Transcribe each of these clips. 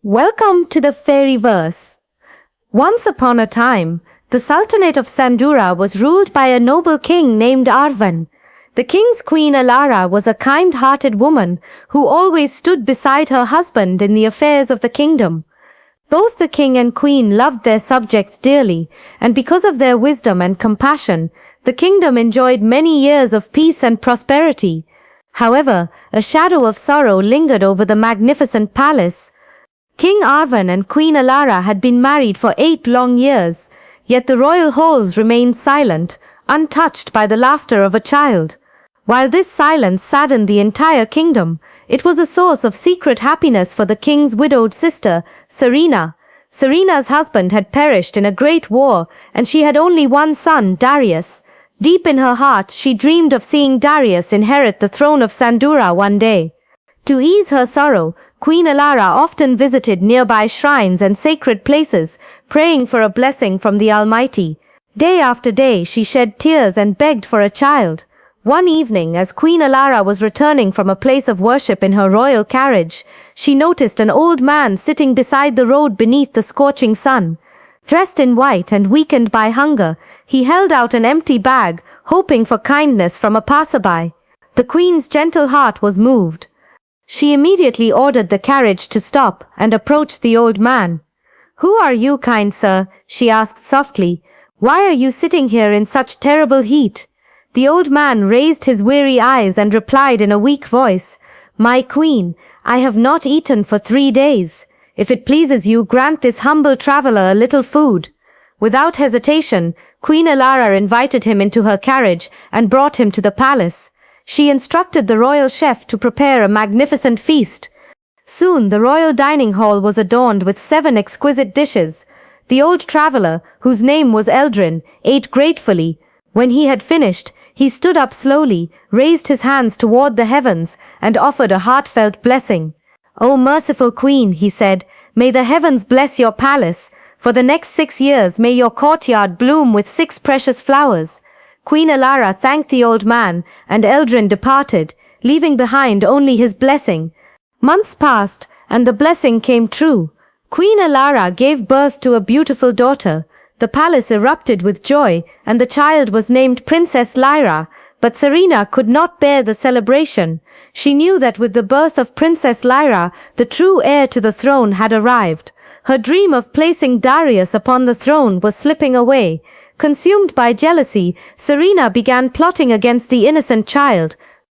Welcome to the FairyVerse. Once upon a time, the Sultanate of Sandura was ruled by a noble king named Arvan. The king's queen Alara was a kind-hearted woman who always stood beside her husband in the affairs of the kingdom. Both the king and queen loved their subjects dearly, and because of their wisdom and compassion, the kingdom enjoyed many years of peace and prosperity. However, a shadow of sorrow lingered over the magnificent palace. King Arvan and Queen Alara had been married for 8 long years, yet the royal halls remained silent, untouched by the laughter of a child. While this silence saddened the entire kingdom, it was a source of secret happiness for the king's widowed sister, Serena. Serena's husband had perished in a great war, and she had only one son, Darius. Deep in her heart, she dreamed of seeing Darius inherit the throne of Sandura one day. To ease her sorrow, Queen Alara often visited nearby shrines and sacred places, praying for a blessing from the Almighty. Day after day, she shed tears and begged for a child. One evening, as Queen Alara was returning from a place of worship in her royal carriage, she noticed an old man sitting beside the road beneath the scorching sun. Dressed in white and weakened by hunger, he held out an empty bag, hoping for kindness from a passerby. The queen's gentle heart was moved. She immediately ordered the carriage to stop and approached the old man. "Who are you, kind sir?" she asked softly. "Why are you sitting here in such terrible heat?" The old man raised his weary eyes and replied in a weak voice, "My queen, I have not eaten for 3 days. If it pleases you, grant this humble traveler a little food." Without hesitation, Queen Alara invited him into her carriage and brought him to the palace. She instructed the royal chef to prepare a magnificent feast. Soon the royal dining hall was adorned with 7 exquisite dishes. The old traveler, whose name was Eldrin, ate gratefully. When he had finished, he stood up slowly, raised his hands toward the heavens, and offered a heartfelt blessing. "O merciful queen," he said, "may the heavens bless your palace. For the next 6 years may your courtyard bloom with 6 precious flowers." Queen Alara thanked the old man, and Eldrin departed, leaving behind only his blessing. Months passed, and the blessing came true. Queen Alara gave birth to a beautiful daughter. The palace erupted with joy, and the child was named Princess Lyra, but Serena could not bear the celebration. She knew that with the birth of Princess Lyra, the true heir to the throne had arrived. Her dream of placing Darius upon the throne was slipping away. Consumed by jealousy, Serena began plotting against the innocent child.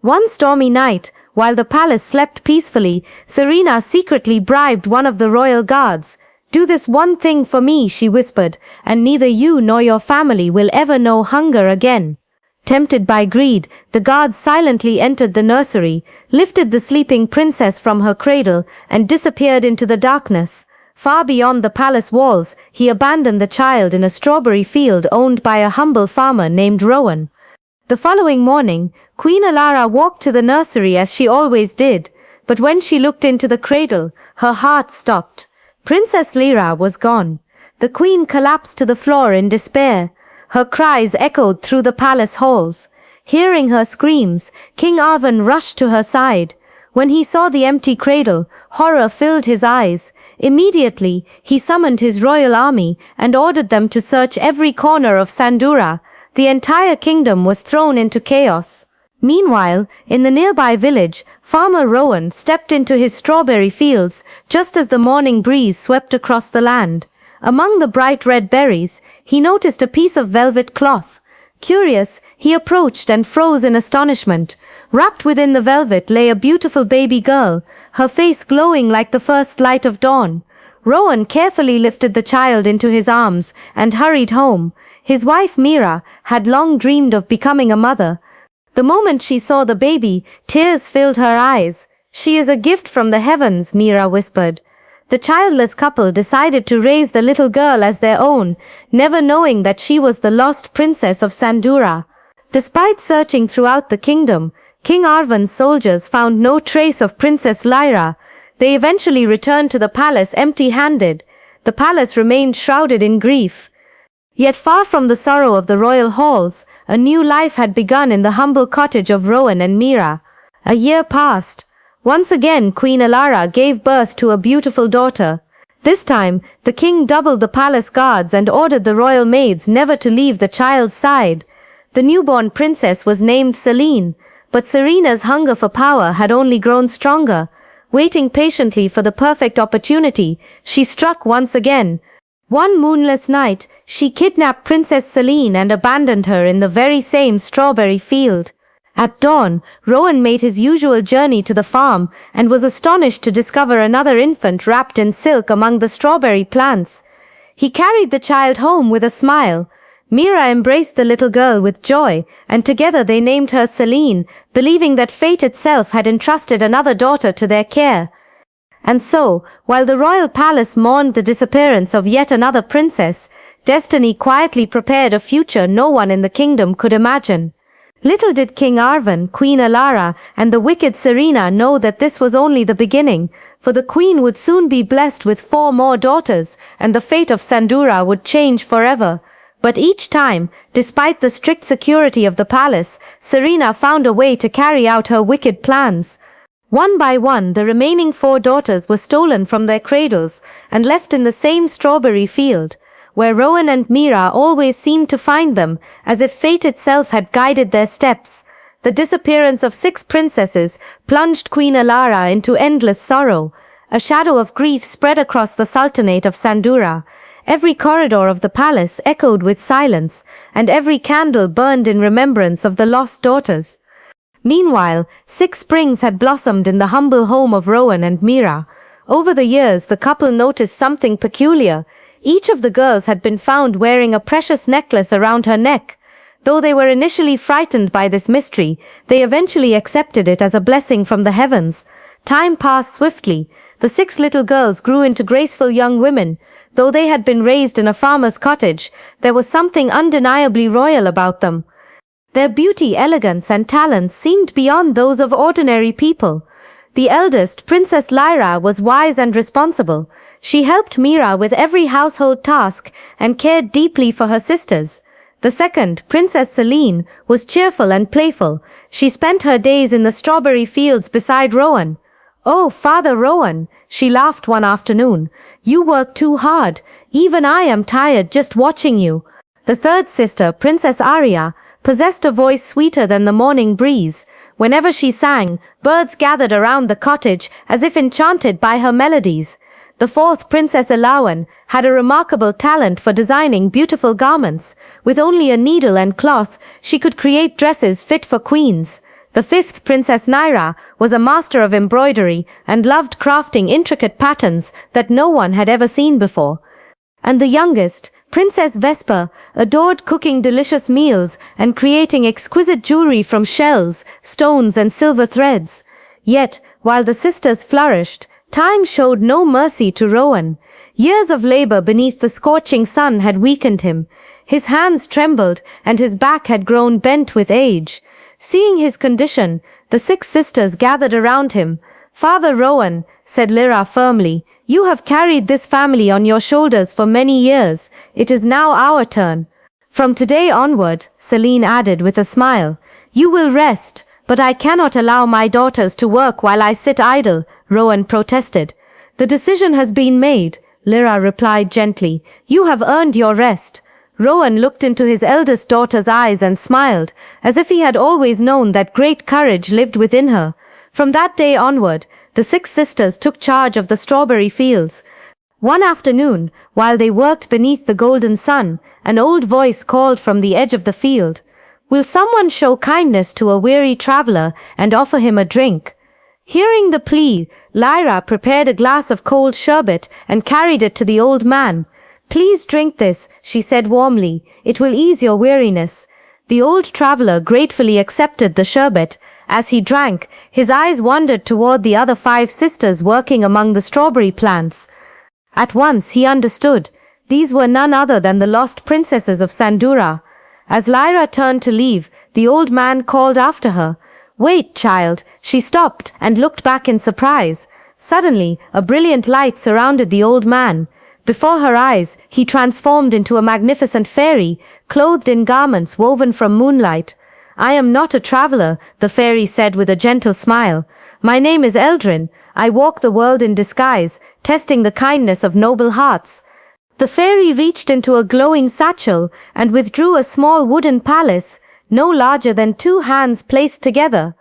One stormy night, while the palace slept peacefully, Serena secretly bribed one of the royal guards. "Do this one thing for me," she whispered, "and neither you nor your family will ever know hunger again." Tempted by greed, the guard silently entered the nursery, lifted the sleeping princess from her cradle, and disappeared into the darkness. Far beyond the palace walls, he abandoned the child in a strawberry field owned by a humble farmer named Rowan. The following morning, Queen Alara walked to the nursery as she always did, but when she looked into the cradle, her heart stopped. Princess Lyra was gone. The queen collapsed to the floor in despair. Her cries echoed through the palace halls. Hearing her screams, King Arvan rushed to her side. When he saw the empty cradle, horror filled his eyes. Immediately, he summoned his royal army and ordered them to search every corner of Sandura. The entire kingdom was thrown into chaos. Meanwhile, in the nearby village, Farmer Rowan stepped into his strawberry fields just as the morning breeze swept across the land. Among the bright red berries, he noticed a piece of velvet cloth. Curious, he approached and froze in astonishment. Wrapped within the velvet lay a beautiful baby girl, her face glowing like the first light of dawn. Rowan carefully lifted the child into his arms and hurried home. His wife Mira had long dreamed of becoming a mother. The moment she saw the baby, tears filled her eyes. "She is a gift from the heavens," Mira whispered. The childless couple decided to raise the little girl as their own, never knowing that she was the lost princess of Sandura. Despite searching throughout the kingdom, King Arvan's soldiers found no trace of Princess Lyra. They eventually returned to the palace empty-handed. The palace remained shrouded in grief. Yet far from the sorrow of the royal halls, a new life had begun in the humble cottage of Rowan and Mira. A year passed. Once again, Queen Alara gave birth to a beautiful daughter. This time, the king doubled the palace guards and ordered the royal maids never to leave the child's side. The newborn princess was named Celine, but Serena's hunger for power had only grown stronger. Waiting patiently for the perfect opportunity, she struck once again. One moonless night, she kidnapped Princess Celine and abandoned her in the very same strawberry field. At dawn, Rowan made his usual journey to the farm and was astonished to discover another infant wrapped in silk among the strawberry plants. He carried the child home with a smile. Mira embraced the little girl with joy, and together they named her Celine, believing that fate itself had entrusted another daughter to their care. And so, while the royal palace mourned the disappearance of yet another princess, destiny quietly prepared a future no one in the kingdom could imagine. Little did King Arvan, Queen Alara, and the wicked Serena know that this was only the beginning, for the queen would soon be blessed with 4 more daughters, and the fate of Sandura would change forever. But each time, despite the strict security of the palace, Serena found a way to carry out her wicked plans. One by one, the remaining 4 daughters were stolen from their cradles and left in the same strawberry field, where Rowan and Mira always seemed to find them, as if fate itself had guided their steps. The disappearance of 6 princesses plunged Queen Alara into endless sorrow. A shadow of grief spread across the Sultanate of Sandura. Every corridor of the palace echoed with silence, and every candle burned in remembrance of the lost daughters. Meanwhile, 6 springs had blossomed in the humble home of Rowan and Mira. Over the years, the couple noticed something peculiar. Each of the girls had been found wearing a precious necklace around her neck. Though they were initially frightened by this mystery, they eventually accepted it as a blessing from the heavens. Time passed swiftly. The 6 little girls grew into graceful young women. Though they had been raised in a farmer's cottage, there was something undeniably royal about them. Their beauty, elegance, and talents seemed beyond those of ordinary people. The eldest, Princess Lyra, was wise and responsible. She helped Mira with every household task and cared deeply for her sisters. The second, Princess Celine, was cheerful and playful. She spent her days in the strawberry fields beside Rowan. "Oh, Father Rowan," she laughed one afternoon, "you work too hard. Even I am tired just watching you." The third sister, Princess Aria, possessed a voice sweeter than the morning breeze. Whenever she sang, birds gathered around the cottage as if enchanted by her melodies. The fourth, Princess Elawan, had a remarkable talent for designing beautiful garments. With only a needle and cloth, she could create dresses fit for queens. The fifth, Princess Naira, was a master of embroidery and loved crafting intricate patterns that no one had ever seen before. And the youngest, Princess Vesper, adored cooking delicious meals and creating exquisite jewelry from shells, stones, and silver threads. Yet, while the sisters flourished, time showed no mercy to Rowan. Years of labor beneath the scorching sun had weakened him. His hands trembled, and his back had grown bent with age. Seeing his condition, the 6 sisters gathered around him. "Father Rowan," said Lyra firmly, "you have carried this family on your shoulders for many years. It is now our turn." "From today onward," Celine added with a smile, "you will rest, but I cannot allow my daughters to work while I sit idle," Rowan protested. "The decision has been made," Lyra replied gently. "You have earned your rest." Rowan looked into his eldest daughter's eyes and smiled, as if he had always known that great courage lived within her. From that day onward, the 6 sisters took charge of the strawberry fields. One afternoon, while they worked beneath the golden sun, an old voice called from the edge of the field, "Will someone show kindness to a weary traveler and offer him a drink?" Hearing the plea, Lyra prepared a glass of cold sherbet and carried it to the old man. "Please drink this," she said warmly. "It will ease your weariness." The old traveler gratefully accepted the sherbet. As he drank, his eyes wandered toward the other 5 sisters working among the strawberry plants. At once he understood. These were none other than the lost princesses of Sandura. As Lyra turned to leave, the old man called after her. "Wait, child." She stopped and looked back in surprise. Suddenly, a brilliant light surrounded the old man. Before her eyes, he transformed into a magnificent fairy, clothed in garments woven from moonlight. "I am not a traveler," the fairy said with a gentle smile. "My name is Eldrin. I walk the world in disguise, testing the kindness of noble hearts." The fairy reached into a glowing satchel and withdrew a small wooden palace, no larger than 2 hands placed together.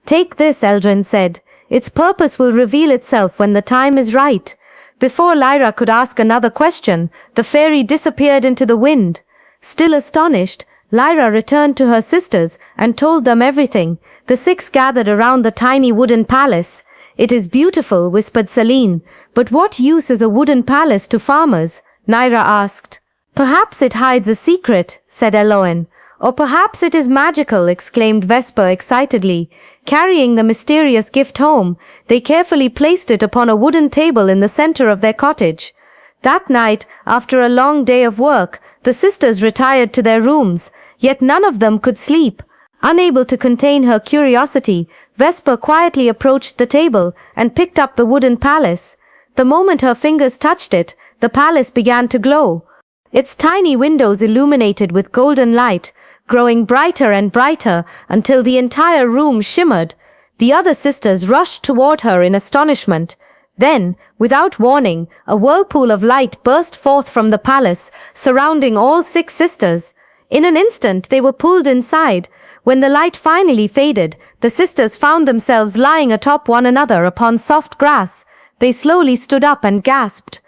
"Take this," Eldrin said. "Its purpose will reveal itself when the time is right." Before Lyra could ask another question, the fairy disappeared into the wind. Still astonished, Lyra returned to her sisters and told them everything. The 6 gathered around the tiny wooden palace. "It is beautiful," whispered Celine. "But what use is a wooden palace to farmers?" Lyra asked. "Perhaps it hides a secret," said Eloin. "Or perhaps it is magical," exclaimed Vesper excitedly. Carrying the mysterious gift home, they carefully placed it upon a wooden table in the center of their cottage. That night, after a long day of work, the sisters retired to their rooms, yet none of them could sleep. Unable to contain her curiosity, Vesper quietly approached the table and picked up the wooden palace. The moment her fingers touched it, the palace began to glow. Its tiny windows illuminated with golden light, growing brighter and brighter until the entire room shimmered. The other sisters rushed toward her in astonishment. Then, without warning, a whirlpool of light burst forth from the palace, surrounding all 6 sisters. In an instant, they were pulled inside. When the light finally faded, the sisters found themselves lying atop one another upon soft grass. They slowly stood up and gasped.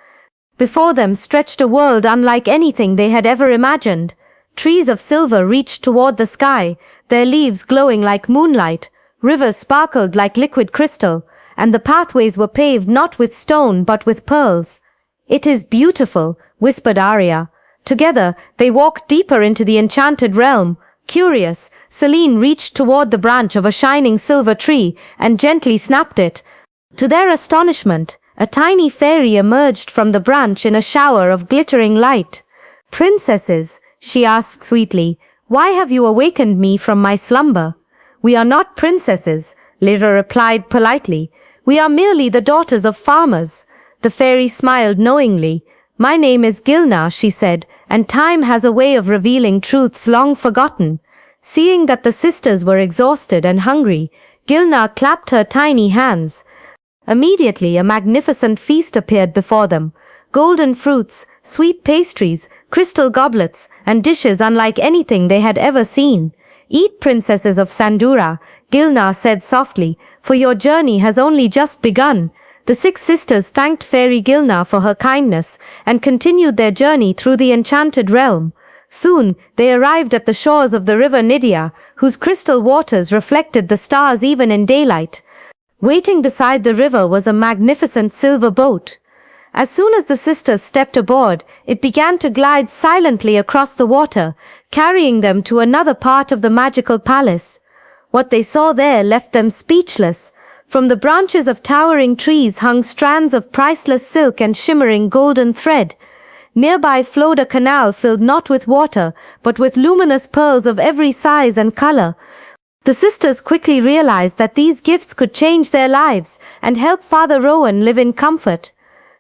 Before them stretched a world unlike anything they had ever imagined. Trees of silver reached toward the sky, their leaves glowing like moonlight. Rivers sparkled like liquid crystal, and the pathways were paved not with stone but with pearls. "It is beautiful," whispered Arya. Together, they walked deeper into the enchanted realm. Curious, Celine reached toward the branch of a shining silver tree and gently snapped it. To their astonishment, a tiny fairy emerged from the branch in a shower of glittering light. "Princesses," she asked sweetly, "why have you awakened me from my slumber?" "We are not princesses," Lyra replied politely. "We are merely the daughters of farmers." The fairy smiled knowingly. "My name is Gilna," she said, "and time has a way of revealing truths long forgotten." Seeing that the sisters were exhausted and hungry, Gilna clapped her tiny hands. Immediately, a magnificent feast appeared before them. Golden fruits, sweet pastries, crystal goblets, and dishes unlike anything they had ever seen. "Eat, princesses of Sandura," Gilna said softly, "for your journey has only just begun." The 6 sisters thanked Fairy Gilna for her kindness and continued their journey through the enchanted realm. Soon, they arrived at the shores of the river Nydia, whose crystal waters reflected the stars even in daylight. Waiting beside the river was a magnificent silver boat. As soon as the sisters stepped aboard, it began to glide silently across the water, carrying them to another part of the magical palace. What they saw there left them speechless. From the branches of towering trees hung strands of priceless silk and shimmering golden thread. Nearby flowed a canal filled not with water, but with luminous pearls of every size and color. The sisters quickly realized that these gifts could change their lives and help Father Rowan live in comfort.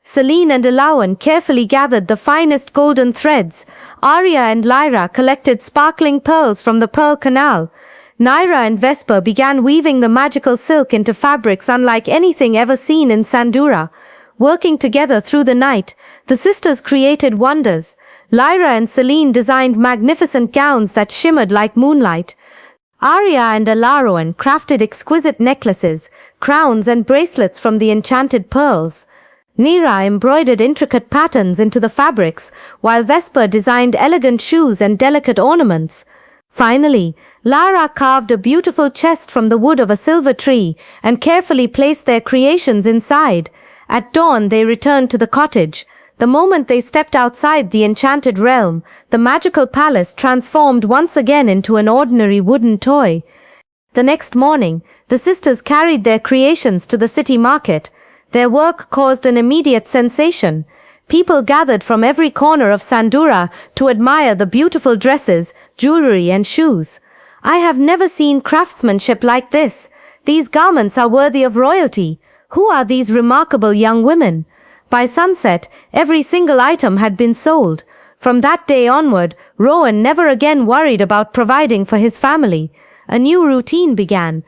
Celine and Elawan carefully gathered the finest golden threads. Arya and Lyra collected sparkling pearls from the Pearl Canal. Naira and Vesper began weaving the magical silk into fabrics unlike anything ever seen in Sandura. Working together through the night, the sisters created wonders. Lyra and Celine designed magnificent gowns that shimmered like moonlight. Arya and Alaroan crafted exquisite necklaces, crowns and bracelets from the enchanted pearls. Nira embroidered intricate patterns into the fabrics, while Vesper designed elegant shoes and delicate ornaments. Finally, Lara carved a beautiful chest from the wood of a silver tree and carefully placed their creations inside. At dawn, they returned to the cottage. The moment they stepped outside the enchanted realm, the magical palace transformed once again into an ordinary wooden toy. The next morning, the sisters carried their creations to the city market. Their work caused an immediate sensation. People gathered from every corner of Sandura to admire the beautiful dresses, jewelry, and shoes. "I have never seen craftsmanship like this. These garments are worthy of royalty. Who are these remarkable young women?" By sunset, every single item had been sold. From that day onward, Rowan never again worried about providing for his family. a new routine began.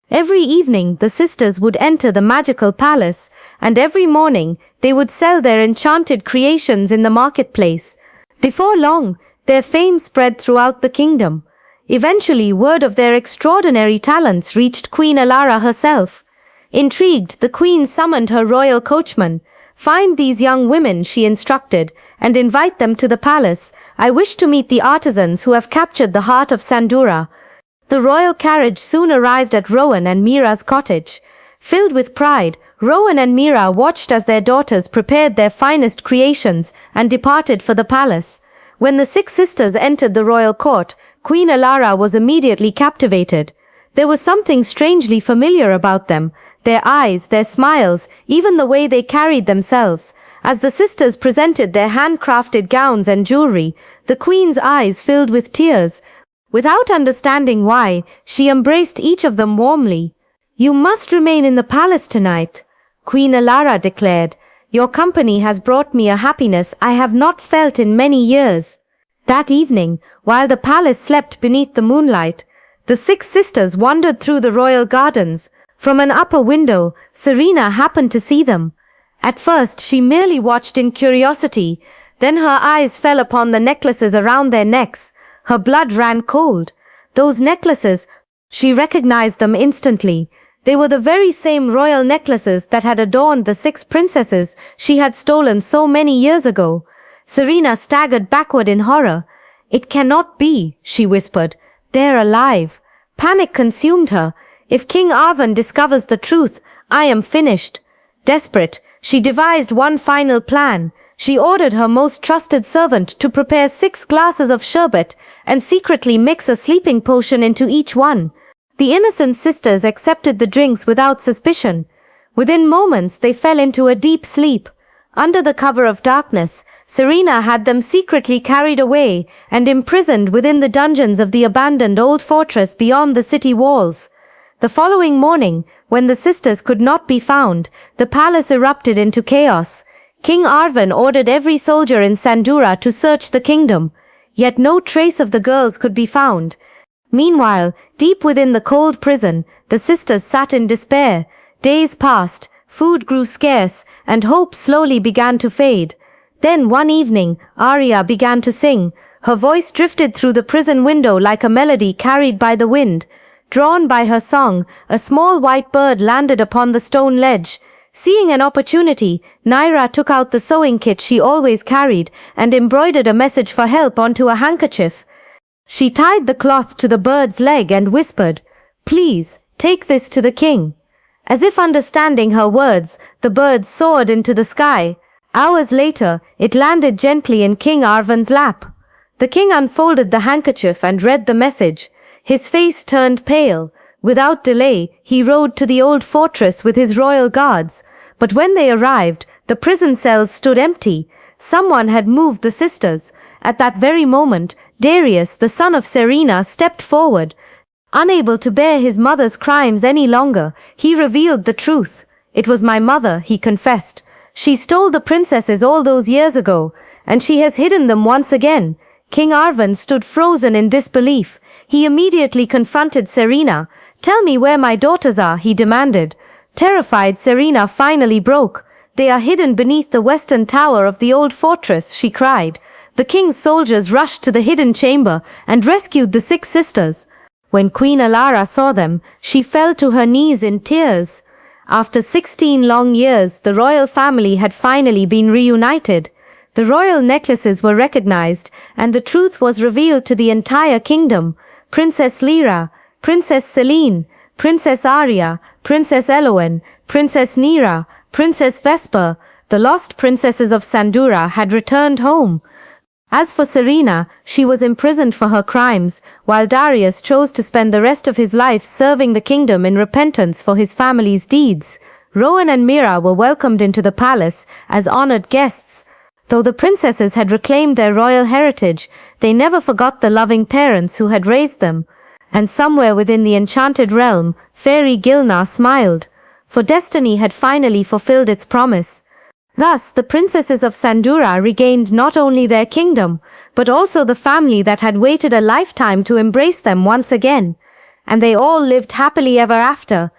Every evening, the sisters would enter the magical palace, and every morning, they would sell their enchanted creations in the marketplace. Before long, their fame spread throughout the kingdom. Eventually, word of their extraordinary talents reached Queen Alara herself. Intrigued, the queen summoned her royal coachman. "Find these young women," she instructed, "and invite them to the palace. I wish to meet the artisans who have captured the heart of Sandura." The royal carriage soon arrived at Rowan and Mira's cottage. Filled with pride, Rowan and Mira watched as their daughters prepared their finest creations and departed for the palace. When the 6 sisters entered the royal court, Queen Alara was immediately captivated. There was something strangely familiar about them, their eyes, their smiles, even the way they carried themselves. As the sisters presented their handcrafted gowns and jewelry, the queen's eyes filled with tears. Without understanding why, she embraced each of them warmly. "You must remain in the palace tonight," Queen Alara declared. "Your company has brought me a happiness I have not felt in many years." That evening, while the palace slept beneath the moonlight, the 6 sisters wandered through the royal gardens. From an upper window, Serena happened to see them. At first, she merely watched in curiosity. Then her eyes fell upon the necklaces around their necks. Her blood ran cold. Those necklaces, she recognized them instantly. They were the very same royal necklaces that had adorned the 6 princesses she had stolen so many years ago. Serena staggered backward in horror. "It cannot be," she whispered. "They're alive." Panic consumed her. "If King Arvan discovers the truth, I am finished." Desperate, she devised one final plan. She ordered her most trusted servant to prepare 6 glasses of sherbet and secretly mix a sleeping potion into each one. The innocent sisters accepted the drinks without suspicion. Within moments, they fell into a deep sleep. Under the cover of darkness, Serena had them secretly carried away and imprisoned within the dungeons of the abandoned old fortress beyond the city walls. The following morning, when the sisters could not be found, the palace erupted into chaos. King Arvan ordered every soldier in Sandura to search the kingdom, yet no trace of the girls could be found. Meanwhile, deep within the cold prison, the sisters sat in despair. Days passed, food grew scarce, and hope slowly began to fade. Then one evening, Arya began to sing. Her voice drifted through the prison window like a melody carried by the wind. Drawn by her song, a small white bird landed upon the stone ledge. Seeing an opportunity, Naira took out the sewing kit she always carried and embroidered a message for help onto a handkerchief. She tied the cloth to the bird's leg and whispered, "Please, take this to the king." As if understanding her words, the bird soared into the sky. Hours later, it landed gently in King Arvan's lap. The king unfolded the handkerchief and read the message. His face turned pale. Without delay, he rode to the old fortress with his royal guards. But when they arrived, the prison cells stood empty. Someone had moved the sisters. At that very moment, Darius, the son of Serena, stepped forward. Unable to bear his mother's crimes any longer, he revealed the truth. "It was my mother," he confessed. "She stole the princesses all those years ago, and she has hidden them once again." King Arvan stood frozen in disbelief. He immediately confronted Serena. "Tell me where my daughters are," he demanded. Terrified, Serena finally broke. "They are hidden beneath the western tower of the old fortress," she cried. The king's soldiers rushed to the hidden chamber and rescued the 6 sisters. When Queen Alara saw them, she fell to her knees in tears. After 16 long years, the royal family had finally been reunited. The royal necklaces were recognized, and the truth was revealed to the entire kingdom. Princess Lyra, Princess Celine, Princess Arya, Princess Elowen, Princess Neera, Princess Vesper, the lost princesses of Sandura had returned home. As for Serena, she was imprisoned for her crimes, while Darius chose to spend the rest of his life serving the kingdom in repentance for his family's deeds. Rowan and Mira were welcomed into the palace as honored guests. Though the princesses had reclaimed their royal heritage, they never forgot the loving parents who had raised them. And somewhere within the enchanted realm, Fairy Gilna smiled, for destiny had finally fulfilled its promise. Thus, the princesses of Sandura regained not only their kingdom, but also the family that had waited a lifetime to embrace them once again. and they all lived happily ever after.